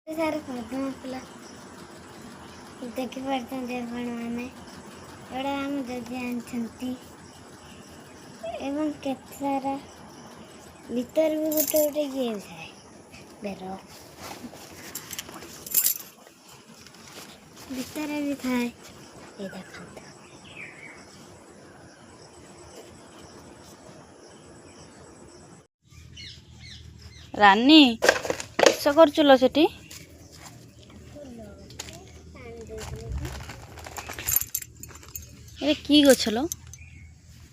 Sir ପଦ୍ମ ଫୁଲ ଦେଖିପାରୁଛନ୍ତି ଆପଣମାନେ। ଏଗୁଡ଼ା ଆମ ଜେଜେ ଆଣିଛନ୍ତି ଏବଂ କେତେ ସାରା ଭିତରେ ବି ଗୋଟେ ଗୋଟେ ଇଏ ଥାଏ ବେର ଭିତରେ ବି ଥାଏ। ଏ ଦେଖନ୍ତୁ ରାନୀ କିସ କରୁଚୁଲ ସେଠି? ଏ କି ଗଛ ଲ?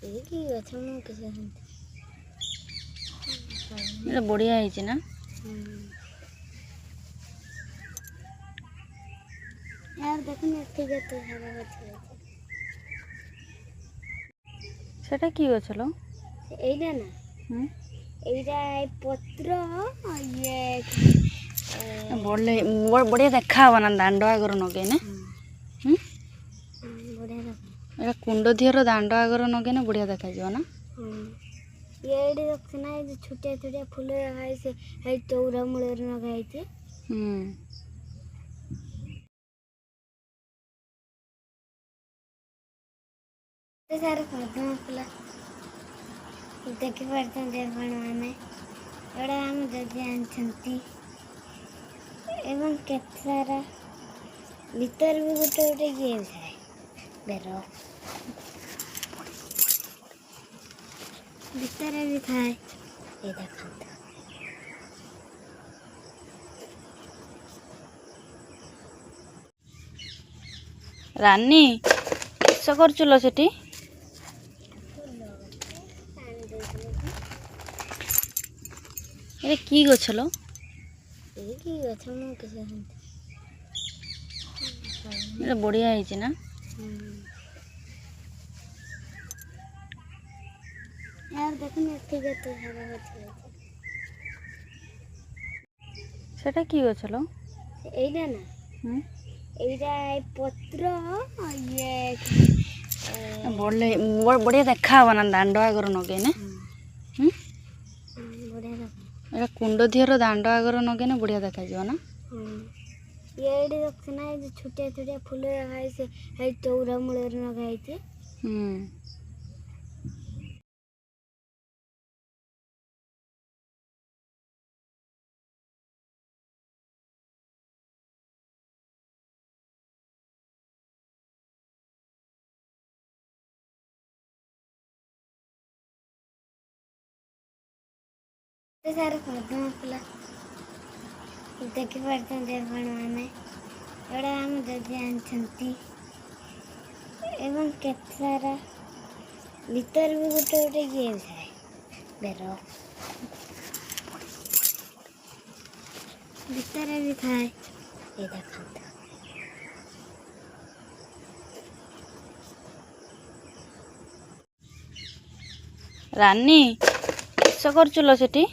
ଏ କି ଗଛ ମୁଁ କିଛି এটা বড়িয়া হয়েছে না? यार देखो ना ठीक है तो हरा गछ আছে। সেটা কি গছ ল? এইটা না এইটা এই পত্র ইয়ে বড়লে বড়িয়া দেখা হব না দাଣ୍ଡ আগর নগেনে। বড়িয়া দেখো এটা কুଣ୍ଡ ଧିଅର ଦାଣ୍ଡ ଆଗର ନଗେନେ ବଢିଆ ଦେଖାଯିବ ନା? ଏଇଠି ଦେଖୁଛୁ ନା ଏଇ ଛୋଟିଆ ଛୋଟିଆ ଫୁଲ ଲଗା ହେଇଛି ଏଇ ଚଉରା ମୂଳରେ ଲଗା ହେଇଛି। ସାର୍ ପଦ୍ମ ଫୁଲ ଦେଖିପାରୁଛନ୍ତି ଆପଣମାନେ। ଏଗୁଡ଼ା ଆମ ଜେଜେ ଆଣିଛନ୍ତି ଏବଂ କେତେ ସାରା ଭିତରେ ବି ଗୋଟେ ଗୋଟେ ଇଏ ଥାଏ ବେର ଭିତରେ ବି ଥାଏ। ଏ ଦେଖନ୍ତୁ ରାନୀ କିସ କରୁଚୁଲ ସେଠି? ଏ କି ଗଛ ଲ? ଏ କି ଗଛ ମୁଁ କିଛି এটা বড়িয়া হয়েছে না? यार देखो ना ठीक है तो हरा गछ আছে। সেটা কি গছ ল? এইটা না এইটা এই পত্র ইয়ে বড়লে বড়িয়া দেখা হব না ଦାଣ୍ଡ আগର ନଗେନେ। ବଢ଼ିଆ ଦେଖ এটা କୁଣ୍ଡ ଧିଅର ଦାଣ୍ଡ আগର ନଗେନେ ବଢିଆ ଦେଖାଯିବ ନା? ଏଇଠି ଦେଖୁଛୁ ନା ଏଇ ଛୋଟିଆ ଛୋଟିଆ ଫୁଲ ଲଗା ହେଇଛି ଏଇ ଚଉରା ମୂଳରେ ଲଗା ହେଇଛି। ସାର୍ ପଦ୍ମ ଫୁଲ ଦେଖିପାରୁଛନ୍ତି ଆପଣମାନେ। ଏଗୁଡ଼ା ଆମ ଜେଜେ ଆଣିଛନ୍ତି ଏବଂ କେତେ ସାରା ଭିତରେ ବି ଗୋଟେ ଗୋଟେ ଇଏ ଥାଏ ବେର ଭିତରେ ବି ଥାଏ। ଏ ଦେଖନ୍ତୁ ରାନୀ କିସ କରୁଚୁଲ ସେଠି?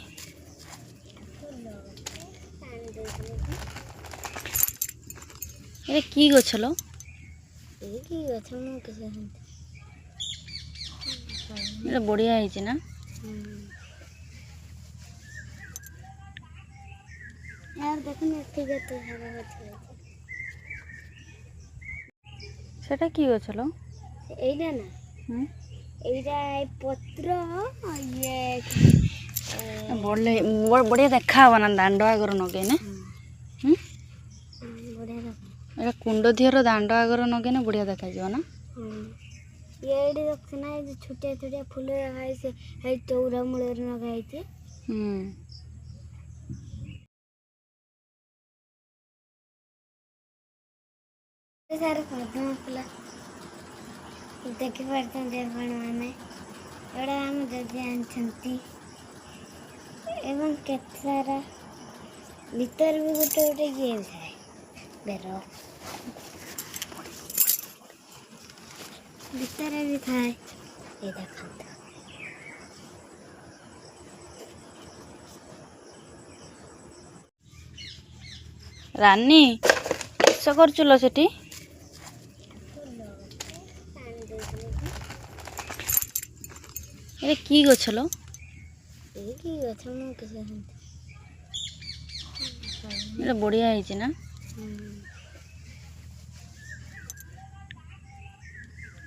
ଏ କି ଗଛ ଲ? ଏ କି ଗଛ ମୁଁ କିଛି এটা বড়িয়া হয়েছে না? यार देखो ना ठीक है तो हरा गछ আছে। সেটা কি গছ ল? এইটা না এইটা এই পত্র ইয়ে বড়লে বড়িয়া দেখা হব না ଦାଣ୍ଡ আগର ନଗେନେ। ବଢ଼ିଆ ଦେଖ এটা କୁଣ୍ଡ ଧିଅର ଦାଣ୍ଡ আগର ନଗେନେ ବଢିଆ ଦେଖାଯିବ ନା? ଏଇଠି ଦେଖୁଛୁ ନା ଏଇ ଛୋଟିଆ ଛୋଟିଆ ଫୁଲ ଲଗା ହେଇଛି ଏଇ ଚଉରା ମୂଳରେ ଲଗା ହେଇଛି। ସାର୍ ପଦ୍ମ ଫୁଲ ଦେଖିପାରୁଛନ୍ତି ଆପଣମାନେ। ଏଗୁଡ଼ା ଆମ ଜେଜେ ଆଣିଛନ୍ତି ଏବଂ କେତେ ସାରା ଭିତରେ ବି ଗୋଟେ ଗୋଟେ ଇଏ ଥାଏ ବେର ଭିତରେ ବି ଥାଏ। ଏ ଦେଖନ୍ତୁ ରାନୀ କିସ କରୁଚୁଲ ସେଠି? ଏ କି ଗଛ ଲ? ଏ କି ଗଛ ମୁଁ କିଛି ଏଇଟା ବଢ଼ିଆ ହେଇଛି ନା?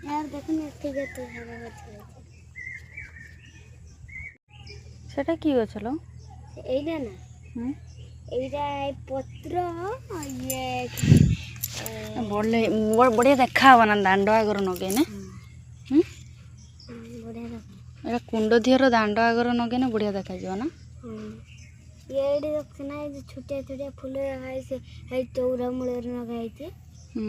यार देखो ना ठीक है तो हरा गछ ସେଟା କି ଗଛ ଲୋ? एइडा ना ହୁଁ एइडा पत्र ये ବଢ଼ିଆ ଦେଖା ହବ ନା ଦାଣ୍ଡ ଆଗରୁ ନଗେଇନେ? ହୁଁ बढ़िया लगा ଏଇଟା କୁଣ୍ଡ ଦିହର ଦାଣ୍ଡ ଆଗରୁ ନଗେଇନେ ବଢ଼ିଆ ଦେଖାଯିବ ନା? ये एडी देखना है जो छोटे छोटे फूल लगा है से है चौरा मूल लगा है ହୁଁ